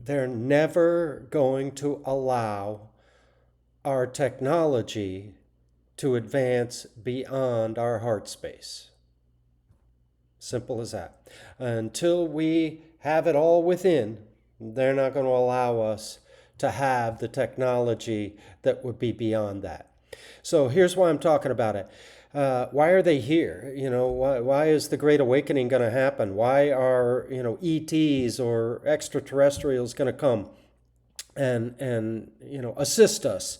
they're never going to allow our technology to advance beyond our heart space. Simple as that. Until we have it all within, they're not going to allow us to have the technology that would be beyond that. So here's why I'm talking about it. Why are they here? Why is the Great Awakening going to happen? Why are, ETs or extraterrestrials going to come and assist us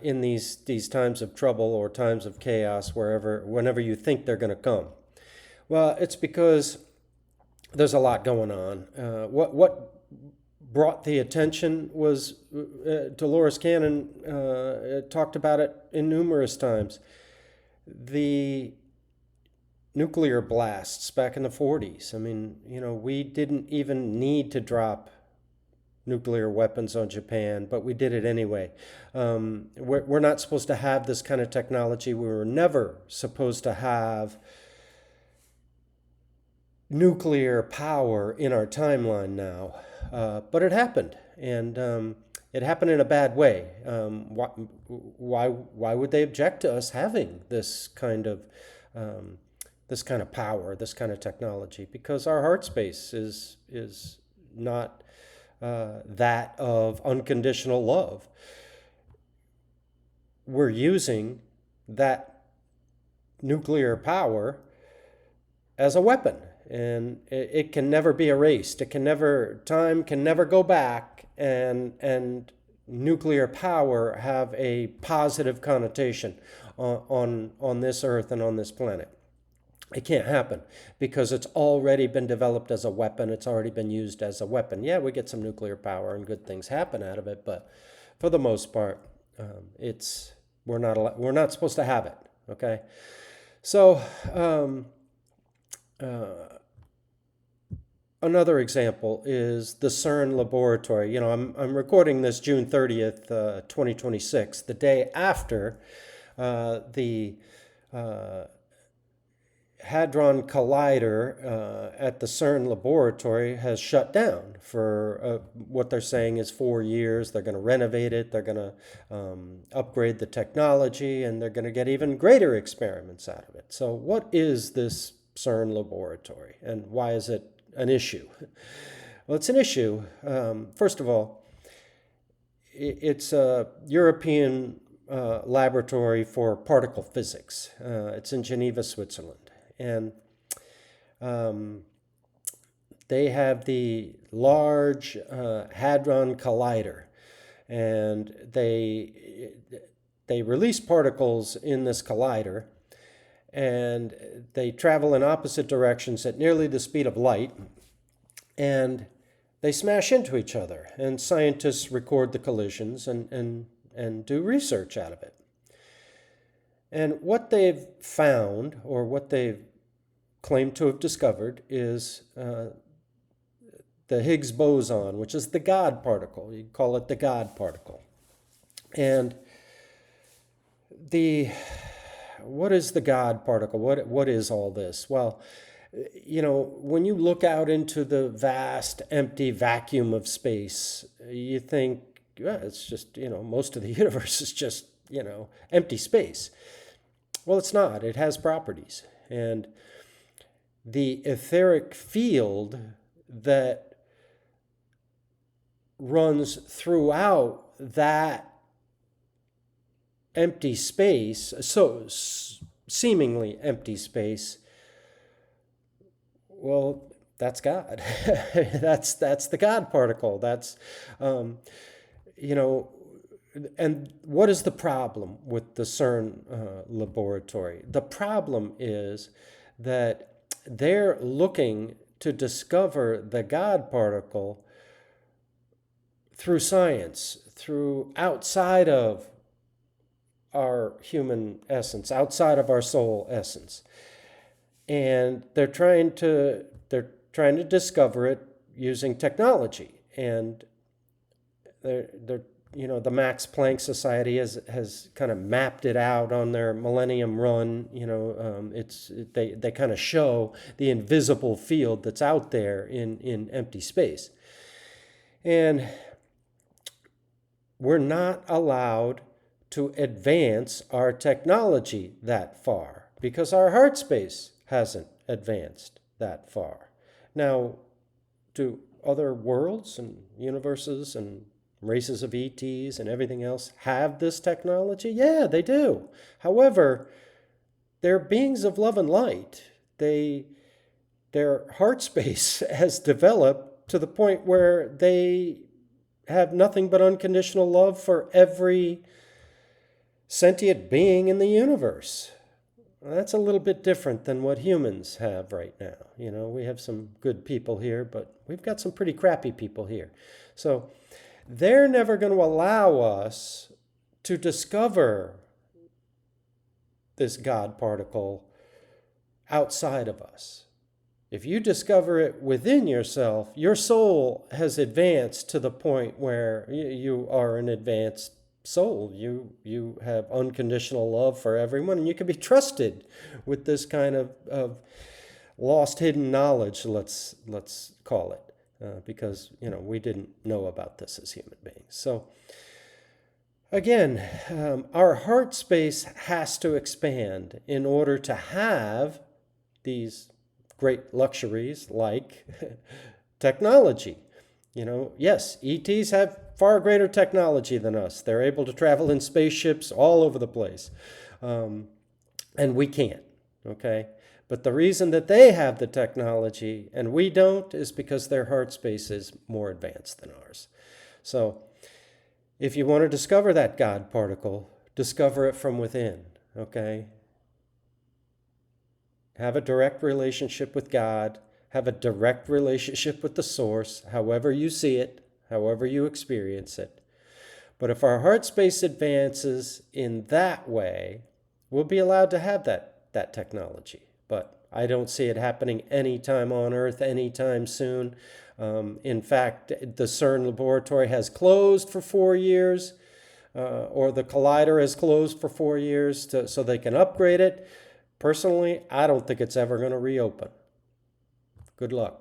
in these times of trouble or times of chaos, whenever you think they're going to come? Well, it's because there's a lot going on. What brought the attention was Dolores Cannon talked about it in numerous times. The nuclear blasts back in the 40s. I mean, we didn't even need to drop nuclear weapons on Japan, but we did it anyway. We're not supposed to have this kind of technology. We were never supposed to have nuclear power in our timeline now. But it happened, and it happened in a bad way. Why would they object to us having this kind of power, this kind of technology? Because our heart space is not that of unconditional love. We're using that nuclear power as a weapon, and it can never be erased. Time can never go back and nuclear power have a positive connotation on this earth and on this planet. It can't happen because it's already been developed as a weapon. It's already been used as a weapon. Yeah, we get some nuclear power and good things happen out of it, but for the most part, we're not supposed to have it. Okay, so another example is the CERN laboratory. I'm recording this June 30th, 2026, the day after the Hadron Collider at the CERN laboratory has shut down for what they're saying is 4 years. They're going to renovate it. They're going to upgrade the technology, and they're going to get even greater experiments out of it. So what is this CERN laboratory, and why is it an issue? Well, it's an issue. First of all, it's a European laboratory for particle physics. It's in Geneva, Switzerland. And they have the Large Hadron Collider, and they release particles in this collider, and they travel in opposite directions at nearly the speed of light, and they smash into each other, and scientists record the collisions and do research out of it. And what they've found, or what they've claimed to have discovered, is the Higgs boson, which is the God particle. You call it the God particle. And what is the God particle? What is all this? Well, when you look out into the vast, empty vacuum of space, you think, yeah, it's just, most of the universe is just, empty space. Well, it's not. It has properties. And the etheric field that runs throughout that empty space, so seemingly empty space, well, that's God. that's the God particle. That's, and what is the problem with the CERN laboratory? The problem is that they're looking to discover the God particle through science, through outside of our human essence, outside of our soul essence. And they're trying to discover it using technology. And the Max Planck Society has kind of mapped it out on their Millennium Run. They kind of show the invisible field that's out there in empty space. And we're not allowed to advance our technology that far because our heart space hasn't advanced that far. Now, do other worlds and universes and races of ETs and everything else have this technology? Yeah, they do. However, they're beings of love and light. Their heart space has developed to the point where they have nothing but unconditional love for every sentient being in the universe. That's a little bit different than what humans have right now. You know, we have some good people here, but we've got some pretty crappy people here. So they're never going to allow us to discover this God particle outside of us. If you discover it within yourself, your soul has advanced to the point where you are an advanced soul. You have unconditional love for everyone, and you can be trusted with this kind of lost hidden knowledge, let's call it, because we didn't know about this as human beings. So again, our heart space has to expand in order to have these great luxuries like technology. Yes, ETs have far greater technology than us. They're able to travel in spaceships all over the place. And we can't, okay? But the reason that they have the technology and we don't is because their heart space is more advanced than ours. So if you want to discover that God particle, discover it from within, okay? Have a direct relationship with God. Have a direct relationship with the source, however you see it, however you experience it. But if our heart space advances in that way, we'll be allowed to have that technology. But I don't see it happening anytime on Earth, anytime soon. In fact, the CERN laboratory has closed for 4 years, or the collider has closed for 4 years so they can upgrade it. Personally, I don't think it's ever going to reopen. Good luck.